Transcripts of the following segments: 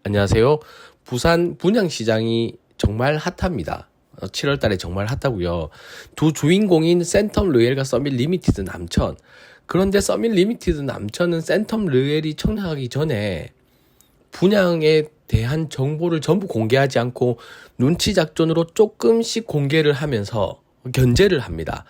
안녕하세요. 부산 분양시장이 정말 핫합니다. 7월 달에 정말 핫하고요. 두 주인공인 센텀 르웰과 서밋 리미티드 남천. 그런데 서밋 리미티드 남천은 센텀 르웰이 청약하기 전에 분양에 대한 정보를 전부 공개하지 않고 눈치 작전으로 조금씩 공개를 하면서 견제를 합니다.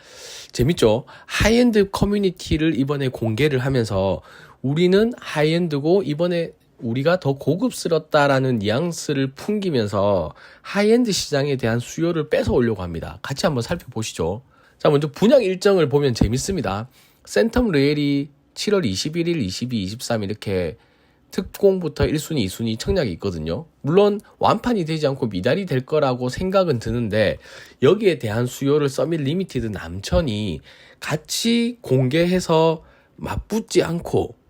재밌죠? 하이엔드 커뮤니티를 이번에 공개를 하면서 우리는 하이엔드고 이번에 우리가 더 고급스럽다라는 뉘앙스를 풍기면서 하이엔드 시장에 대한 수요를 뺏어 오려고 합니다. 같이 한번 살펴보시죠. 자, 먼저 분양 일정을 보면 재밌습니다. 센텀 르웰이 7월 21일, 22, 23 이렇게 특공부터 1순위, 2순위 청약이 있거든요. 물론 완판이 되지 않고 미달이 될 거라고 생각은 드는데 여기에 대한 수요를 서밋 리미티드 남천이 같이 공개해서 맞붙지 않고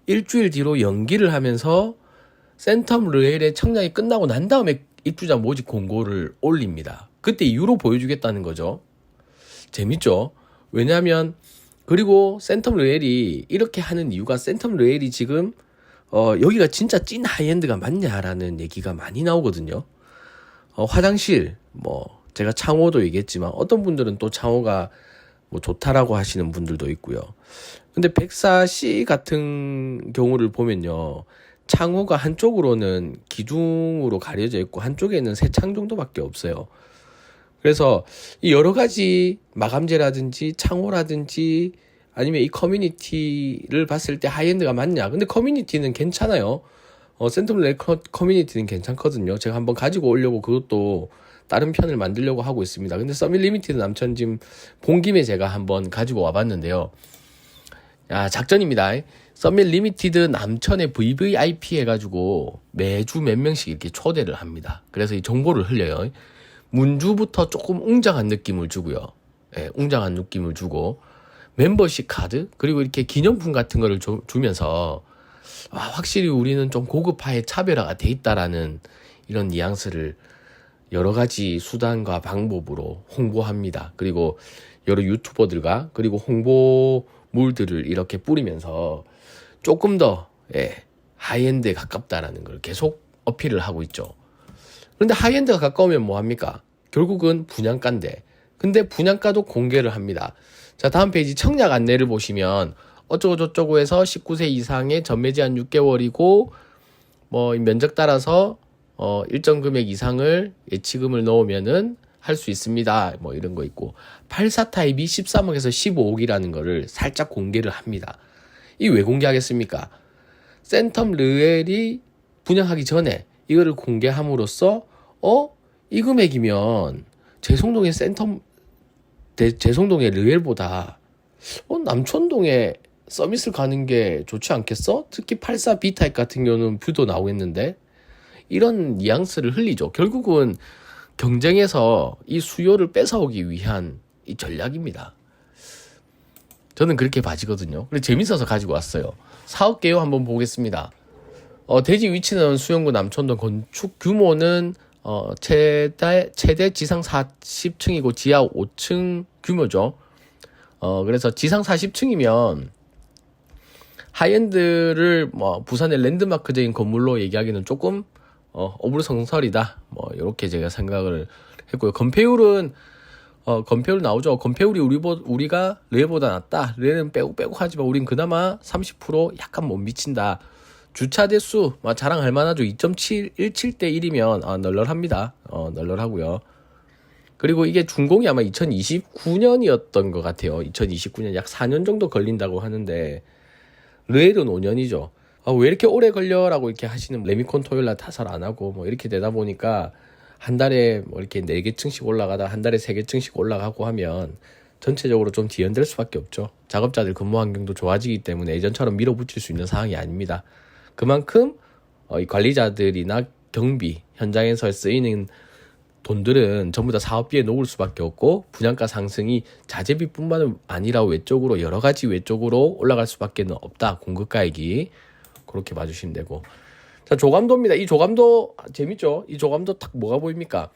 일주일 뒤로 연기를 하면서 센텀 르웰의 청약이 끝나고 난 다음에 입주자 모집 공고를 올립니다. 그때 이후로 보여주겠다는 거죠. 재밌죠? 왜냐하면 그리고 센텀 르웰이 이렇게 하는 이유가 센텀 르웰이 지금 여기가 진짜 찐 하이엔드가 맞냐라는 얘기가 많이 나오거든요. 화장실 제가 창호도 얘기했지만 어떤 분들은 또 창호가 좋다라고 하시는 분들도 있고요. 근데 104C 같은 경우를 보면요. 창호가 한쪽으로는 기둥으로 가려져 있고 한쪽에는 세 창 정도밖에 없어요. 그래서 이 여러 가지 마감재라든지 창호라든지 아니면 이 커뮤니티를 봤을 때 하이엔드가 맞냐. 근데 커뮤니티는 괜찮아요. 센텀 르웰 커뮤니티는 괜찮거든요. 제가 한번 가지고 오려고 그것도 다른 편을 만들려고 하고 있습니다. 근데 서밋 리미티드 남천 지금 본 김에 제가 한번 가지고 와봤는데요. 야, 작전입니다. 서밋 리미티드 남천의 VVIP 해가지고 매주 몇 명씩 이렇게 초대를 합니다. 그래서 이 정보를 흘려요. 문주부터 조금 웅장한 느낌을 주고요. 예, 웅장한 느낌을 주고 멤버십 카드 그리고 이렇게 기념품 같은 거를 주면서 확실히 우리는 좀 고급화에 차별화가 돼 있다라는 이런 뉘앙스를 여러 가지 수단과 방법으로 홍보합니다. 그리고 여러 유튜버들과 그리고 홍보물들을 이렇게 뿌리면서 조금 더 하이엔드에 가깝다라는 걸 계속 어필을 하고 있죠. 그런데 하이엔드가 가까우면 뭐합니까? 결국은 분양가인데 근데 분양가도 공개를 합니다. 자, 다음 페이지 청약 안내를 보시면 어쩌고저쩌고 해서 19세 이상의 전매 제한 6개월이고 면적 따라서 일정 금액 이상을 예치금을 넣으면은 할 수 있습니다. 이런 거 있고 84 타입이 13억에서 15억이라는 거를 살짝 공개를 합니다. 이 왜 공개하겠습니까? 센텀 르웰이 분양하기 전에 이거를 공개함으로써 이 금액이면 제송동의 제송동의 르웰보다 남천동에 서밋을 가는 게 좋지 않겠어? 특히 84 B타입 같은 경우는 뷰도 나오겠는데 이런 뉘앙스를 흘리죠. 결국은 경쟁에서 이 수요를 뺏어오기 위한 이 전략입니다. 저는 그렇게 봐지거든요. 그래서 재밌어서 가지고 왔어요. 사업 개요 한번 보겠습니다. 대지 위치는 수영구 남천동, 건축 규모는 최대 지상 40층이고 지하 5층 규모죠. 그래서 지상 40층이면 하이엔드를 부산의 랜드마크적인 건물로 얘기하기는 조금 어불성설이다. 이렇게 제가 생각을 했고요. 건폐율은 건폐율 나오죠. 건폐율이 우리가 르웰보다 낫다. 르웰은 빼고 하지만 우린 그나마 30% 약간 못 미친다. 주차 대수 자랑할 만하죠. 2.17대 1이면 널널합니다. 널널하고요. 그리고 이게 준공이 아마 2029년이었던 것 같아요. 2029년 약 4년 정도 걸린다고 하는데 르웰은 5년이죠. 왜 이렇게 오래 걸려라고 이렇게 하시는 레미콘 토요일날 타설 안 하고 이렇게 되다 보니까 한 달에 이렇게 4개층씩 올라가다 한 달에 3개층씩 올라가고 하면 전체적으로 좀 뒤흔들 수밖에 없죠. 작업자들 근무 환경도 좋아지기 때문에 예전처럼 밀어붙일 수 있는 상황이 아닙니다. 그만큼 이 관리자들이나 경비 현장에서 쓰이는 돈들은 전부 다 사업비에 녹을 수밖에 없고 분양가 상승이 자재비뿐만 아니라 외적으로 여러 가지 외적으로 올라갈 수밖에 없다. 공급가액이 그렇게 봐주시면 되고. 자, 조감도입니다. 이 조감도 재밌죠? 이 조감도 딱 뭐가 보입니까?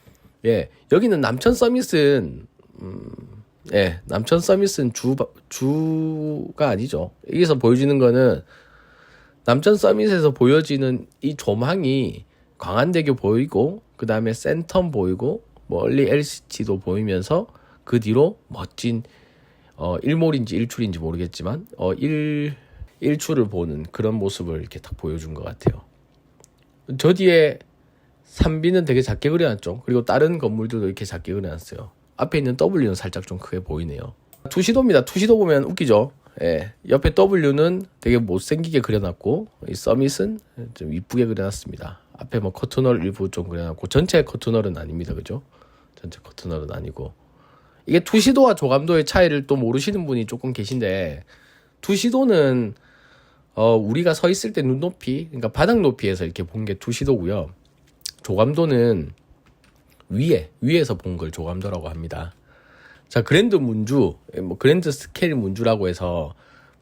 여기는 남천 서밋은 남천 서밋은 주가 아니죠. 여기서 보여지는 거는 남천 서밋에서 보여지는 이 조망이 광안대교 보이고 그 다음에 센텀 보이고 멀리 LCT도 보이면서 그 뒤로 멋진 일몰인지 일출인지 모르겠지만 일출을 보는 그런 모습을 이렇게 딱 보여준 것 같아요. 저 뒤에 산비는 되게 작게 그려놨죠. 그리고 다른 건물들도 이렇게 작게 그려놨어요. 앞에 있는 W는 살짝 좀 크게 보이네요. 투시도입니다. 투시도 보면 웃기죠. 예, 옆에 W는 되게 못생기게 그려놨고 이 서밋은 좀 이쁘게 그려놨습니다. 앞에 뭐 커튼홀 일부 좀 그려놨고 전체 커튼홀은 아닙니다. 그죠? 전체 커튼홀은 아니고 이게 투시도와 조감도의 차이를 또 모르시는 분이 조금 계신데 투시도는 우리가 서 있을 때 눈높이 그러니까 바닥 높이에서 이렇게 본 게 투시도고요. 조감도는 위에서 본 걸 조감도라고 합니다. 자, 그랜드 문주, 뭐 그랜드 스케일 문주라고 해서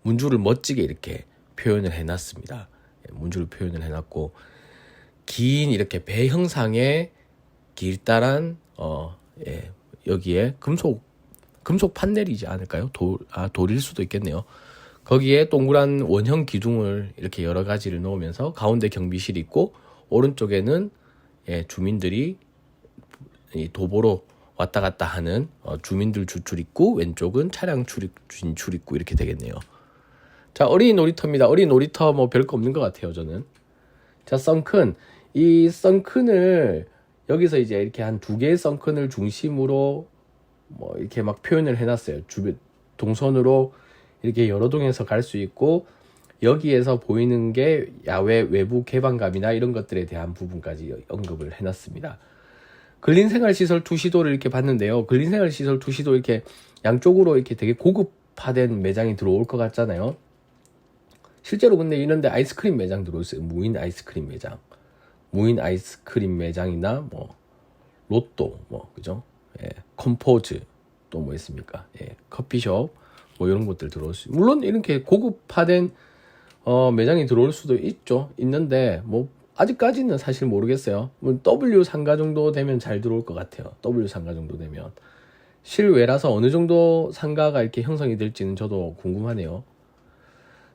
문주를 멋지게 이렇게 표현을 해놨습니다. 문주를 표현을 해놨고 긴 이렇게 배 형상의 길다란 여기에 금속 판넬이지 않을까요? 돌일 수도 있겠네요. 거기에 동그란 원형 기둥을 이렇게 여러 가지를 넣으면서 가운데 경비실이 있고 오른쪽에는 주민들이 도보로 왔다 갔다 하는 주민들 주출 입구, 왼쪽은 차량 진출 입구 이렇게 되겠네요. 자, 어린이 놀이터입니다. 어린이 놀이터 뭐 별거 없는 것 같아요, 저는. 자, 썬큰. 이 썬큰을 여기서 이제 이렇게 한 두 개의 썬큰을 중심으로 뭐 이렇게 막 표현을 해놨어요. 동선으로 이렇게 여러 동에서 갈 수 있고 여기에서 보이는 게 야외 외부 개방감이나 이런 것들에 대한 부분까지 언급을 해놨습니다. 근린생활시설 투시도를 이렇게 봤는데요. 근린생활시설 투시도 이렇게 양쪽으로 이렇게 되게 고급화된 매장이 들어올 것 같잖아요. 실제로 근데 이런데 아이스크림 매장 들어있어요. 무인 아이스크림 매장이나 뭐 로또 뭐 그죠? 컴포즈 또 뭐 있습니까? 커피숍 뭐 이런 것들 들어올 수 물론 이렇게 고급화된 매장이 들어올 수도 있는데 뭐 아직까지는 사실 모르겠어요. W 상가 정도 되면 잘 들어올 것 같아요. W 상가 정도 되면 실외라서 어느 정도 상가가 이렇게 형성이 될지는 저도 궁금하네요.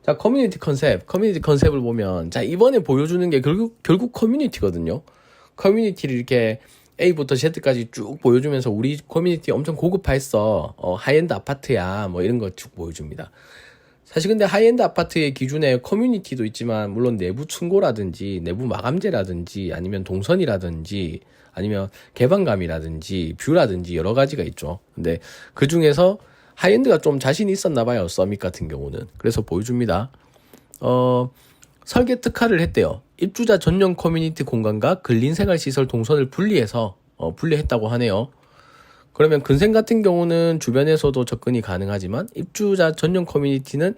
자, 커뮤니티 컨셉을 보면 자 이번에 보여주는 게 결국 커뮤니티거든요. 커뮤니티를 이렇게 A부터 Z까지 쭉 보여주면서 우리 커뮤니티 엄청 고급화했어. 하이엔드 아파트야. 뭐 이런 거 쭉 보여줍니다. 사실 근데 하이엔드 아파트의 기준에 커뮤니티도 있지만 물론 내부 층고라든지 내부 마감재라든지 아니면 동선이라든지 아니면 개방감이라든지 뷰라든지 여러 가지가 있죠. 근데 그 중에서 하이엔드가 좀 자신이 있었나 봐요. 서밋 같은 경우는. 그래서 보여줍니다. 설계 특화를 했대요. 입주자 전용 커뮤니티 공간과 근린생활시설 동선을 분리했다고 하네요. 그러면 근생 같은 경우는 주변에서도 접근이 가능하지만 입주자 전용 커뮤니티는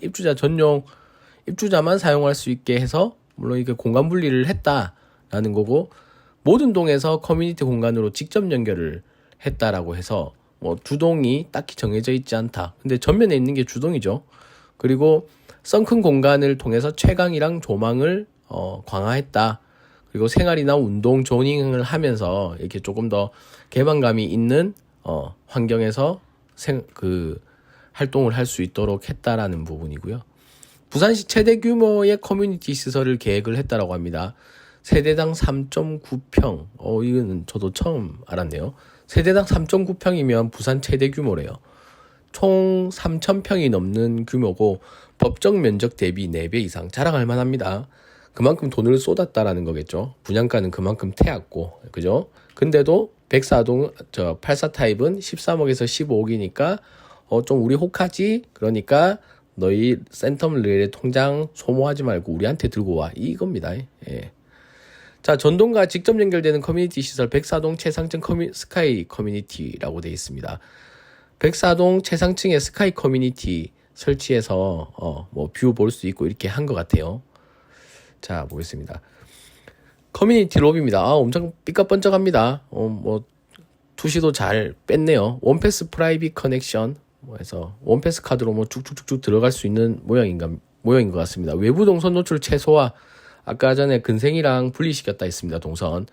입주자만 사용할 수 있게 해서 물론 이게 공간 분리를 했다라는 거고 모든 동에서 커뮤니티 공간으로 직접 연결을 했다라고 해서 뭐 주동이 딱히 정해져 있지 않다. 근데 전면에 있는 게 주동이죠. 그리고 썬큰 공간을 통해서 채광이랑 조망을 강화했다. 그리고 생활이나 운동, 조닝을 하면서 이렇게 조금 더 개방감이 있는 환경에서 활동을 할 수 있도록 했다라는 부분이고요. 부산시 최대 규모의 커뮤니티 시설을 계획을 했다라고 합니다. 세대당 3.9평. 이거는 저도 처음 알았네요. 세대당 3.9평이면 부산 최대 규모래요. 총 3,000평이 넘는 규모고 법정 면적 대비 4배 이상 자랑할 만합니다. 그만큼 돈을 쏟았다라는 거겠죠. 분양가는 그만큼 태웠고, 그죠? 근데도 84 타입은 13억에서 15억이니까 좀 우리 혹하지? 그러니까 너희 센텀 레일의 통장 소모하지 말고 우리한테 들고 와. 이겁니다. 예. 자, 전동과 직접 연결되는 커뮤니티 시설 백사동 최상층 스카이 커뮤니티라고 되어 있습니다. 백사동 최상층의 스카이 커뮤니티 설치해서 뭐 뷰 볼 수 있고 이렇게 한 것 같아요. 자, 보겠습니다. 커뮤니티 로비입니다. 엄청 삐까번쩍합니다. 뭐 투시도 잘 뺐네요. 원패스 프라이빗 커넥션 해서 원패스 카드로 뭐 쭉쭉쭉쭉 들어갈 수 있는 모양인 것 같습니다. 외부 동선 노출 최소화. 아까 전에 근생이랑 분리시켰다 했습니다. 동선.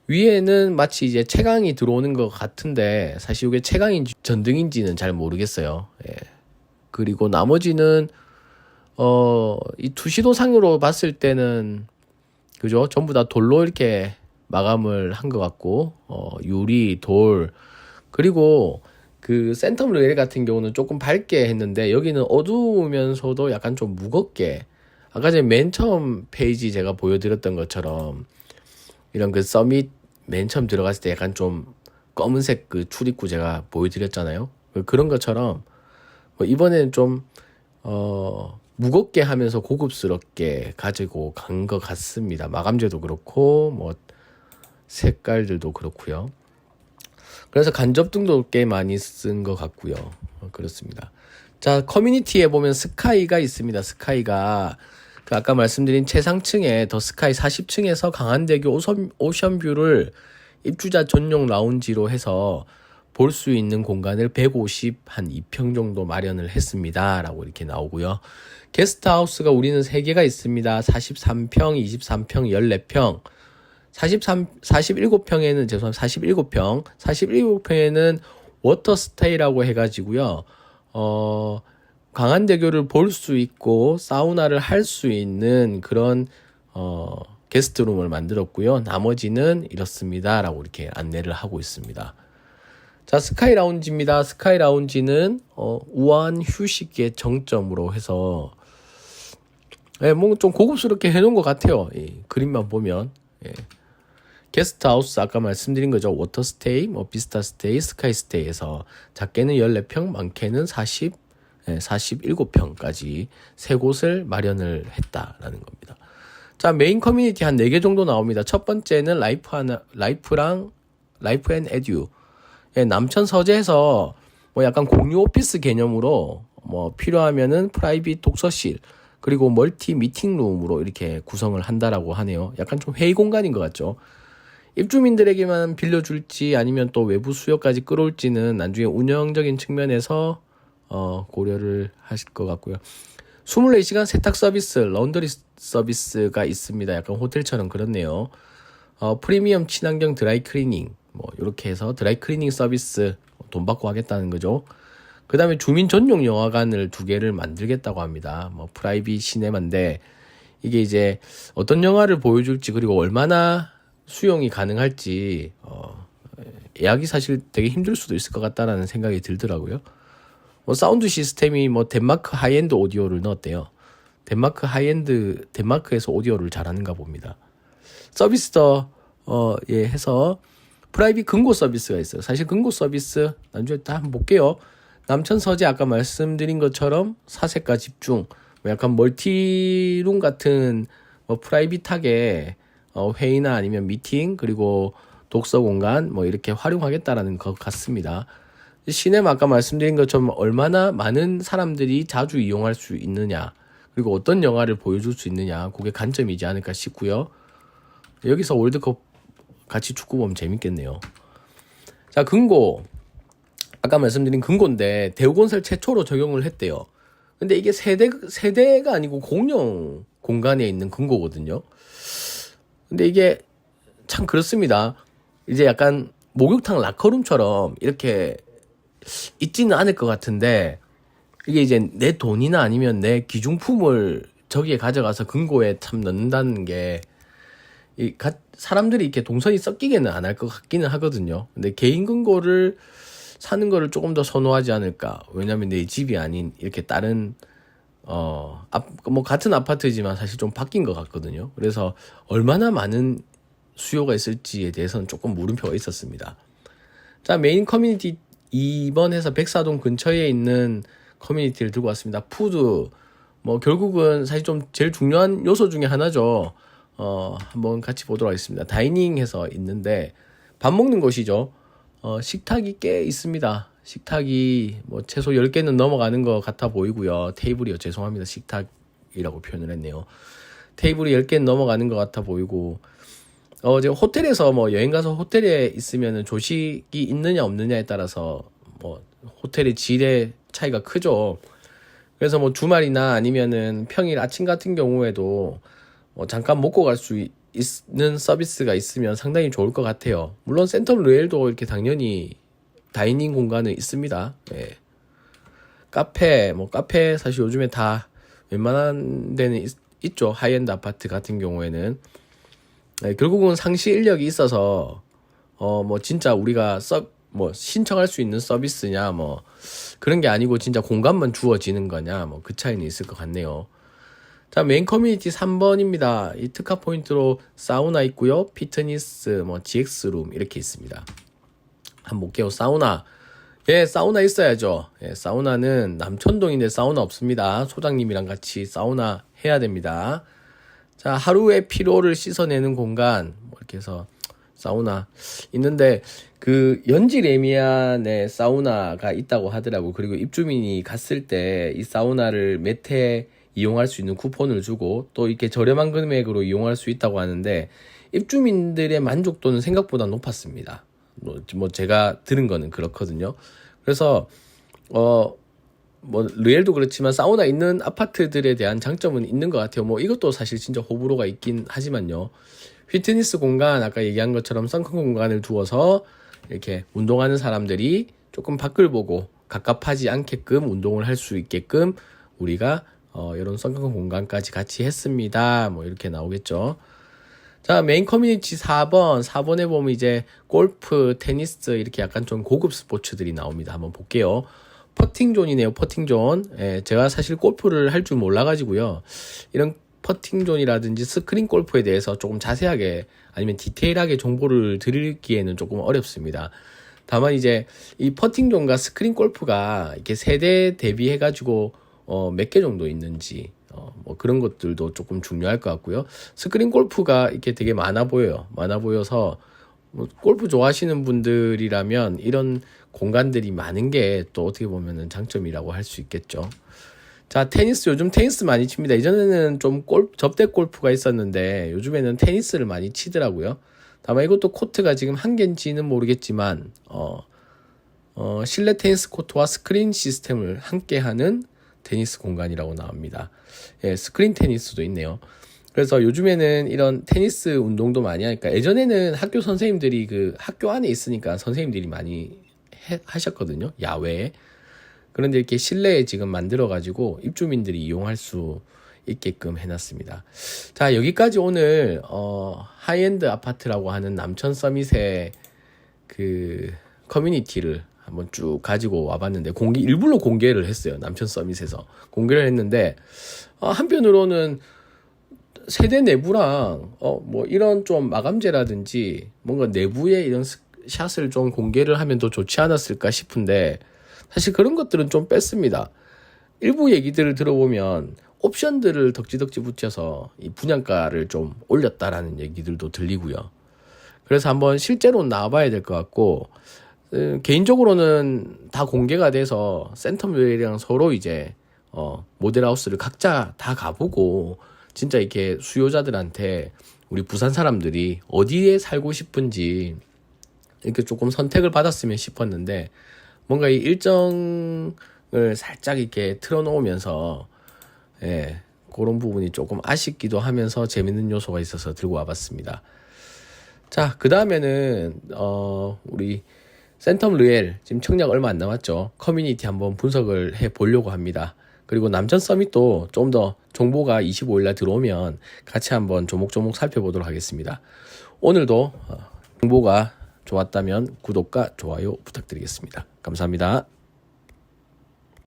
위에는 마치 이제 채광이 들어오는 것 같은데 사실 이게 채광인지 전등인지는 잘 모르겠어요. 예. 그리고 나머지는 이 투시도상으로 봤을 때는 그죠? 전부 다 돌로 이렇게 마감을 한 것 같고, 유리, 돌, 그리고 그 센텀 레일 같은 경우는 조금 밝게 했는데, 여기는 어두우면서도 약간 좀 무겁게, 아까 전에 맨 처음 페이지 제가 보여드렸던 것처럼, 이런 그 서밋 맨 처음 들어갔을 때 약간 좀 검은색 그 출입구 제가 보여드렸잖아요. 그런 것처럼, 이번에는 좀, 무겁게 하면서 고급스럽게 가지고 간 것 같습니다. 마감재도 그렇고, 뭐, 색깔들도 그렇고요. 그래서 간접등도 꽤 많이 쓴 것 같고요. 그렇습니다. 자, 커뮤니티에 보면 스카이가 있습니다. 스카이가 그 아까 말씀드린 최상층에 더 스카이 40층에서 강한대교 오션뷰를 입주자 전용 라운지로 해서 볼 수 있는 공간을 150 한 2평 정도 마련을 했습니다. 라고 이렇게 나오고요. 게스트하우스가 우리는 3개가 있습니다. 43평, 23평, 14평. 47평에는 죄송합니다. 47평. 47평에는 워터스테이라고 해가지고요. 강한대교를 볼 수 있고 사우나를 할 수 있는 그런 게스트룸을 만들었고요. 나머지는 이렇습니다. 라고 이렇게 안내를 하고 있습니다. 자, 스카이 라운지입니다. 스카이 라운지는 우아한 휴식의 정점으로 해서 뭐 좀 고급스럽게 해놓은 것 같아요. 그림만 보면. 게스트하우스 아까 말씀드린 거죠. 워터스테이, 뭐 비스타스테이, 스카이스테이에서 작게는 14평, 많게는 47평까지 세 곳을 마련을 했다라는 겁니다. 자, 메인 커뮤니티 한 4개 정도 나옵니다. 첫 번째는 라이프 앤 에듀. 남천 서재에서 뭐 약간 공유 오피스 개념으로 뭐 필요하면은 프라이빗 독서실 그리고 멀티 미팅룸으로 이렇게 구성을 한다라고 하네요. 약간 좀 회의 공간인 것 같죠. 입주민들에게만 빌려줄지 아니면 또 외부 수요까지 끌어올지는 나중에 운영적인 측면에서 고려를 하실 것 같고요. 24시간 세탁 서비스, 런더리 서비스가 있습니다. 약간 호텔처럼 그렇네요. 프리미엄 친환경 드라이 클리닝, 뭐 이렇게 해서 드라이 클리닝 서비스 돈 받고 하겠다는 거죠. 그 다음에 주민 전용 영화관을 2개를 만들겠다고 합니다. 뭐 프라이빗 시네마인데 이게 이제 어떤 영화를 보여줄지 그리고 얼마나 수용이 가능할지 예약이 사실 되게 힘들 수도 있을 것 같다라는 생각이 들더라고요. 뭐 사운드 시스템이 뭐 덴마크 하이엔드 오디오를 넣었대요. 덴마크에서 오디오를 잘하는가 봅니다. 서비스도 해서 프라이빗 금고 서비스가 있어요. 사실 금고 서비스 나중에 다 한번 볼게요. 남천 서재 아까 말씀드린 것처럼 사색가 집중, 뭐 약간 멀티룸 같은 뭐 프라이빗하게 회의나 아니면 미팅 그리고 독서 공간 뭐 이렇게 활용하겠다라는 것 같습니다. 시네마 아까 말씀드린 것처럼 얼마나 많은 사람들이 자주 이용할 수 있느냐 그리고 어떤 영화를 보여줄 수 있느냐 그게 관점이지 않을까 싶고요. 여기서 월드컵 같이 축구 보면 재밌겠네요. 자, 금고 아까 말씀드린 금고인데 대우건설 최초로 적용을 했대요. 근데 이게 세대가 아니고 공용 공간에 있는 금고거든요. 근데 이게 참 그렇습니다. 이제 약간 목욕탕 라커룸처럼 이렇게 있지는 않을 것 같은데 이게 이제 내 돈이나 아니면 내 귀중품을 저기에 가져가서 금고에 참 넣는다는 게 사람들이 이렇게 동선이 섞이게는 안 할 것 같기는 하거든요. 근데 개인 금고를 사는 거를 조금 더 선호하지 않을까. 왜냐면 내 집이 아닌 이렇게 다른 뭐 같은 아파트지만 사실 좀 바뀐 것 같거든요. 그래서 얼마나 많은 수요가 있을지에 대해서는 조금 물음표가 있었습니다. 자, 메인 커뮤니티 2번 해서 백사동 근처에 있는 커뮤니티를 들고 왔습니다. 푸드 뭐 결국은 사실 좀 제일 중요한 요소 중에 하나죠. 한번 같이 보도록 하겠습니다. 다이닝해서 있는데 밥 먹는 곳이죠. 식탁이 꽤 있습니다. 식탁이 뭐 최소 10개는 넘어가는 것 같아 보이고요. 테이블이요. 죄송합니다. 식탁이라고 표현을 했네요. 테이블이 10개는 넘어가는 것 같아 보이고 제가 호텔에서 뭐 여행 가서 호텔에 있으면은 조식이 있느냐 없느냐에 따라서 뭐 호텔의 질의 차이가 크죠. 그래서 뭐 주말이나 아니면은 평일 아침 같은 경우에도 뭐 잠깐 먹고 갈 수 있는 서비스가 있으면 상당히 좋을 것 같아요. 물론 센텀 루엘도 이렇게 당연히 다이닝 공간은 있습니다. 카페 사실 요즘에 다 웬만한 데는 있죠. 하이엔드 아파트 같은 경우에는. 결국은 상시 인력이 있어서 뭐 진짜 우리가 뭐 신청할 수 있는 서비스냐 뭐 그런 게 아니고 진짜 공간만 주어지는 거냐 뭐 그 차이는 있을 것 같네요. 자, 메인 커뮤니티 3번입니다. 이 특화 포인트로 사우나 있고요. 피트니스, 뭐 GX룸 이렇게 있습니다. 한번 볼게요. 사우나. 예, 사우나 있어야죠. 예, 사우나는 남천동인데 사우나 없습니다. 소장님이랑 같이 사우나 해야 됩니다. 자, 하루의 피로를 씻어내는 공간 뭐 이렇게 해서 사우나 있는데 그 연지 레미안에 사우나가 있다고 하더라고. 그리고 입주민이 갔을 때 이 사우나를 몇 회 이용할 수 있는 쿠폰을 주고 또 이렇게 저렴한 금액으로 이용할 수 있다고 하는데 입주민들의 만족도는 생각보다 높았습니다. 뭐 제가 들은 거는 그렇거든요. 그래서 뭐 르엘도 그렇지만 사우나 있는 아파트들에 대한 장점은 있는 것 같아요. 뭐 이것도 사실 진짜 호불호가 있긴 하지만요. 피트니스 공간 아까 얘기한 것처럼 썬큰 공간을 두어서 이렇게 운동하는 사람들이 조금 밖을 보고 갑갑하지 않게끔 운동을 할 수 있게끔 우리가 이런 썬큰 공간까지 같이 했습니다. 뭐 이렇게 나오겠죠. 자, 메인 커뮤니티 4번에 보면 이제 골프, 테니스 이렇게 약간 좀 고급 스포츠들이 나옵니다. 한번 볼게요. 퍼팅존이네요. 퍼팅존. 예, 제가 사실 골프를 할 줄 몰라가지고요. 이런 퍼팅존이라든지 스크린 골프에 대해서 조금 자세하게 아니면 디테일하게 정보를 드리기에는 조금 어렵습니다. 다만 이제 이 퍼팅존과 스크린 골프가 이렇게 세대 대비해가지고 몇 개 정도 있는지 뭐 그런 것들도 조금 중요할 것 같고요. 스크린 골프가 이렇게 되게 많아 보여서 뭐 골프 좋아하시는 분들이라면 이런 공간들이 많은 게 또 어떻게 보면은 장점이라고 할 수 있겠죠. 자, 테니스. 요즘 테니스 많이 칩니다. 이전에는 좀 접대 골프가 있었는데 요즘에는 테니스를 많이 치더라고요. 다만 이것도 코트가 지금 한 개인지는 모르겠지만 실내 테니스 코트와 스크린 시스템을 함께하는 테니스 공간이라고 나옵니다. 예, 스크린 테니스도 있네요. 그래서 요즘에는 이런 테니스 운동도 많이 하니까 예전에는 학교 선생님들이 그 학교 안에 있으니까 선생님들이 많이 하셨거든요. 야외에. 그런데 이렇게 실내에 지금 만들어가지고 입주민들이 이용할 수 있게끔 해놨습니다. 자, 여기까지 오늘 하이엔드 아파트라고 하는 남천 서밋의 그 커뮤니티를 한번 쭉 가지고 와봤는데 일부러 공개를 했어요. 남천 서밋에서 공개를 했는데 한편으로는 세대 내부랑 뭐 이런 좀 마감재라든지 뭔가 내부의 이런 샷을 좀 공개를 하면 더 좋지 않았을까 싶은데 사실 그런 것들은 좀 뺐습니다. 일부 얘기들을 들어보면 옵션들을 덕지덕지 붙여서 이 분양가를 좀 올렸다라는 얘기들도 들리고요. 그래서 한번 실제로 나와봐야 될 것 같고 개인적으로는 다 공개가 돼서 센텀웨이랑 서로 이제 모델하우스를 각자 다 가보고 진짜 이렇게 수요자들한테 우리 부산 사람들이 어디에 살고 싶은지 이렇게 조금 선택을 받았으면 싶었는데 뭔가 이 일정을 살짝 이렇게 틀어놓으면서 예, 그런 부분이 조금 아쉽기도 하면서 재밌는 요소가 있어서 들고 와봤습니다. 자, 그 다음에는 우리 센텀 르엘 지금 청약 얼마 안 남았죠. 커뮤니티 한번 분석을 해 보려고 합니다. 그리고 남천 서밋도 좀 더 정보가 25일날 들어오면 같이 한번 조목조목 살펴보도록 하겠습니다. 오늘도 정보가 좋았다면 구독과 좋아요 부탁드리겠습니다. 감사합니다.